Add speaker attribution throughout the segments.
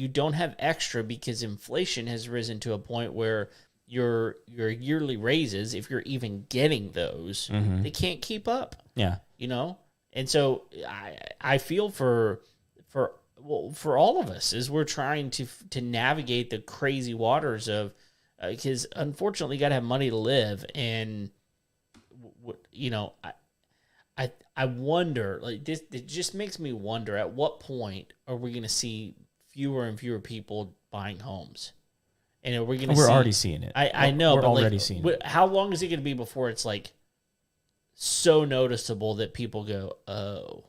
Speaker 1: you don't have extra because inflation has risen to a point where your yearly raises, if you're even getting those, they can't keep up.
Speaker 2: Yeah.
Speaker 1: You know, and so I feel for all of us as we're trying to navigate the crazy waters of because unfortunately you got to have money to live, and you know I wonder, like this, it just makes me wonder at what point are we going to see fewer and fewer people buying homes, and are we going to?
Speaker 2: We're already seeing it.
Speaker 1: I know,
Speaker 2: we're
Speaker 1: but
Speaker 2: already
Speaker 1: like,
Speaker 2: seeing it.
Speaker 1: how long is it going to be before it's like so noticeable that people go, oh,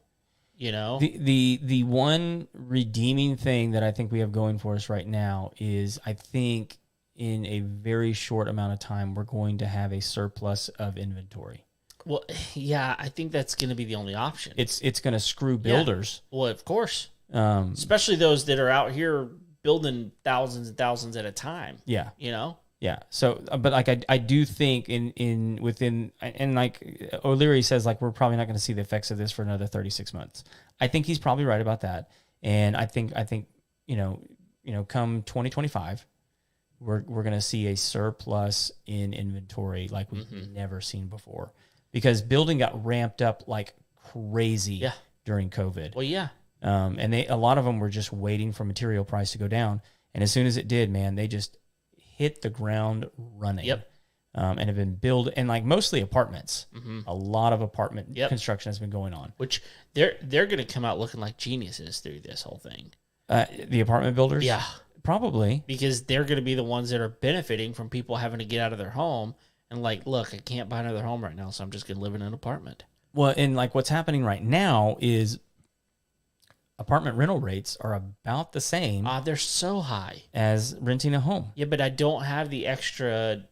Speaker 1: you know?
Speaker 2: The one redeeming thing that I think we have going for us right now is I think in a very short amount of time we're going to have a surplus of inventory.
Speaker 1: Well, yeah, I think that's going to be the only option.
Speaker 2: It's going to screw builders.
Speaker 1: Yeah. Well, of course. Especially those that are out here building thousands and thousands at a time.
Speaker 2: Yeah.
Speaker 1: You know?
Speaker 2: Yeah. So, but like I do think within like O'Leary says, like we're probably not going to see the effects of this for another 36 months. I think he's probably right about that. And I think you know come 2025 we're going to see a surplus in inventory like we've never seen before because building got ramped up like crazy during COVID.
Speaker 1: Well, yeah.
Speaker 2: And a lot of them were just waiting for material price to go down. And as soon as it did, man, they just hit the ground running.
Speaker 1: Yep.
Speaker 2: And have been built, and like mostly apartments. A lot of apartment construction has been going on.
Speaker 1: Which they're going to come out looking like geniuses through this whole thing.
Speaker 2: The apartment builders?
Speaker 1: Yeah.
Speaker 2: Probably.
Speaker 1: Because they're going to be the ones that are benefiting from people having to get out of their home and like, look, I can't buy another home right now, so I'm just going to live in an apartment.
Speaker 2: Well, and like what's happening right now is apartment rental rates are about the same.
Speaker 1: They're so high.
Speaker 2: As renting a home.
Speaker 1: Yeah, but I don't have the extra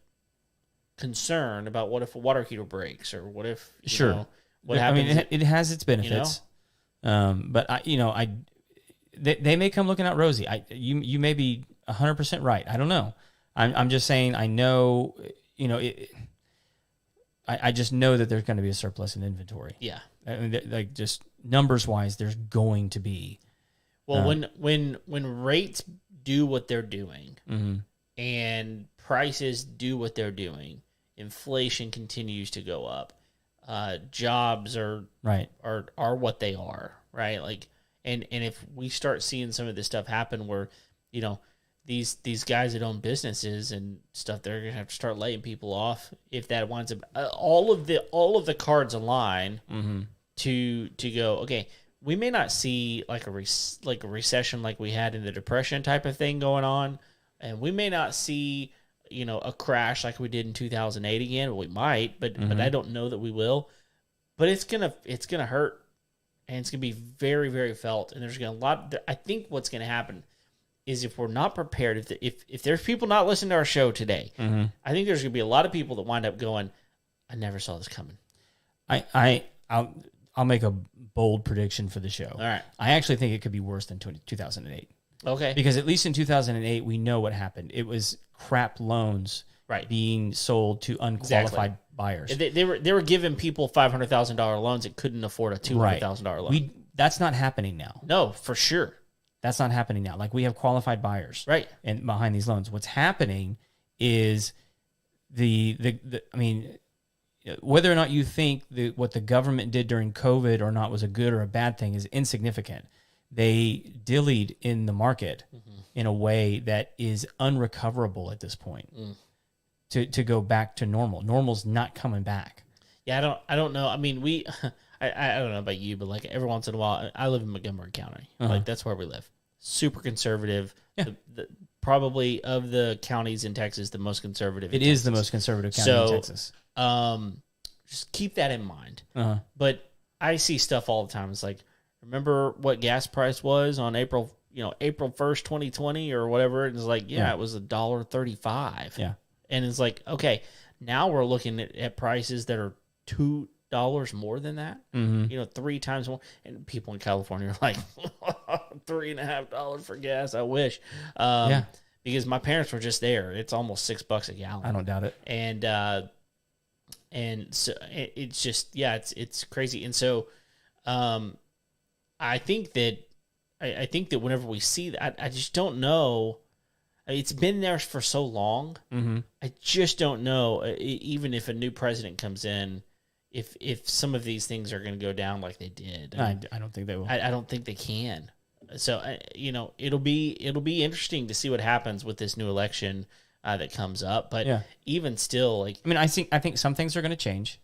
Speaker 1: concern about what if a water heater breaks or what if, you know, what happens.
Speaker 2: I mean, it has its benefits. You know? But they may come looking out rosy. You may be 100% right. I don't know. I'm just saying I know, you know, I just know that there's going to be a surplus in inventory.
Speaker 1: Yeah.
Speaker 2: I mean, like just numbers wise, there's going to be.
Speaker 1: Well, when rates do what they're doing and prices do what they're doing, inflation continues to go up. Jobs are what they are, right? Like, and if we start seeing some of this stuff happen, where, you know, these guys that own businesses and stuff, they're gonna have to start laying people off. If that winds up all of the cards align to go, okay, we may not see like a recession like we had in the Depression type of thing going on, and we may not see, you know, a crash like we did in 2008 again. We might, but I don't know that we will. But it's gonna hurt, and it's gonna be very, very felt. And there's I think what's gonna happen is if we're not prepared, if there's people not listening to our show today, I think there's gonna be a lot of people that wind up going, I never saw this coming.
Speaker 2: I'll make a bold prediction for the show. All
Speaker 1: right.
Speaker 2: I actually think it could be worse than 2008.
Speaker 1: Okay.
Speaker 2: Because at least in 2008, we know what happened. It was crap loans being sold to unqualified buyers.
Speaker 1: They were giving people $500,000 loans that couldn't afford a $200,000 loan.
Speaker 2: That's not happening now.
Speaker 1: No, for sure.
Speaker 2: That's not happening now. Like we have qualified buyers,
Speaker 1: right?
Speaker 2: And behind these loans, what's happening is I mean, whether or not you think what the government did during COVID or not was a good or a bad thing is insignificant. They dillied in the market in a way that is unrecoverable at this point. To go back to normal. Normal's not coming back.
Speaker 1: Yeah, I don't know. I mean, I don't know about you, but like every once in a while, I live in Montgomery County. Like that's where we live. Super conservative. Yeah. Probably of the counties in Texas, the most conservative.
Speaker 2: It is the most conservative county in Texas.
Speaker 1: Just keep that in mind. But I see stuff all the time. It's like, remember what gas price was on April 1st, 2020 or whatever? And it's like, it was $1.35.
Speaker 2: Yeah.
Speaker 1: And it's like, okay, now we're looking at prices that are $2 more than that. You know, 3 times more. And people in California are like, $3.50 for gas. I wish. Because my parents were just there. It's almost $6 a gallon.
Speaker 2: I don't doubt it.
Speaker 1: And so it's just, it's crazy. And so, I think that I think that whenever we see that, I just don't know. It's been there for so long.
Speaker 2: Mm-hmm.
Speaker 1: I just don't know, even if a new president comes in, if some of these things are going to go down like they did.
Speaker 2: I don't think they will.
Speaker 1: I don't think they can. So it'll be interesting to see what happens with this new election that comes up. But even still, like,
Speaker 2: I mean, I think some things are going to change,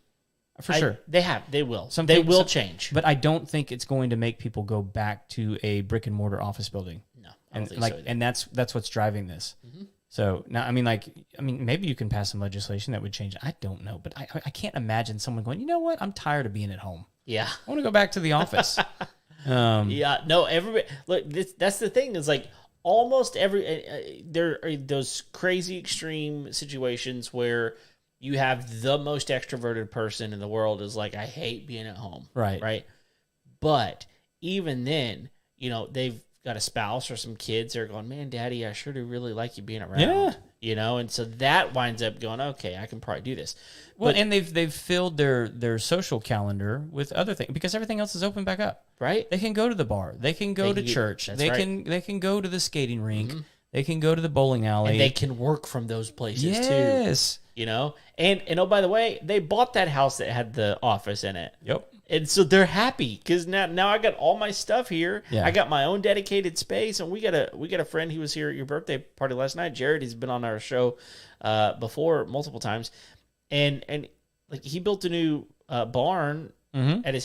Speaker 2: for sure.
Speaker 1: They will. They will change.
Speaker 2: But I don't think it's going to make people go back to a brick and mortar office building.
Speaker 1: No, I don't think
Speaker 2: so.
Speaker 1: So either.
Speaker 2: And that's what's driving this. Mm-hmm. So now, I mean, maybe you can pass some legislation that would change it. I don't know, but I can't imagine someone going, you know what? I'm tired of being at home.
Speaker 1: Yeah,
Speaker 2: I want to go back to the office.
Speaker 1: Everybody. Look, that's the thing. Is like almost every there are those crazy extreme situations where you have the most extroverted person in the world is like, I hate being at home. Right. But even then, they've got a spouse or some kids that are going, man, Daddy, I sure do really like you being around.
Speaker 2: Yeah.
Speaker 1: And so that winds up going, okay, I can probably do this.
Speaker 2: Well, and they've filled their social calendar with other things because everything else is open back up.
Speaker 1: Right.
Speaker 2: They can go to the bar. They can go to church. They can go to the skating rink. Mm-hmm. They can go to the bowling alley.
Speaker 1: And they can work from those places too.
Speaker 2: Yes.
Speaker 1: And oh, by the way, they bought that house that had the office in it.
Speaker 2: Yep.
Speaker 1: And so they're happy because now I got all my stuff here.
Speaker 2: Yeah.
Speaker 1: I got my own dedicated space, and we got a friend who was here at your birthday party last night. Jared, he's been on our show before multiple times, and like he built a new barn at his house.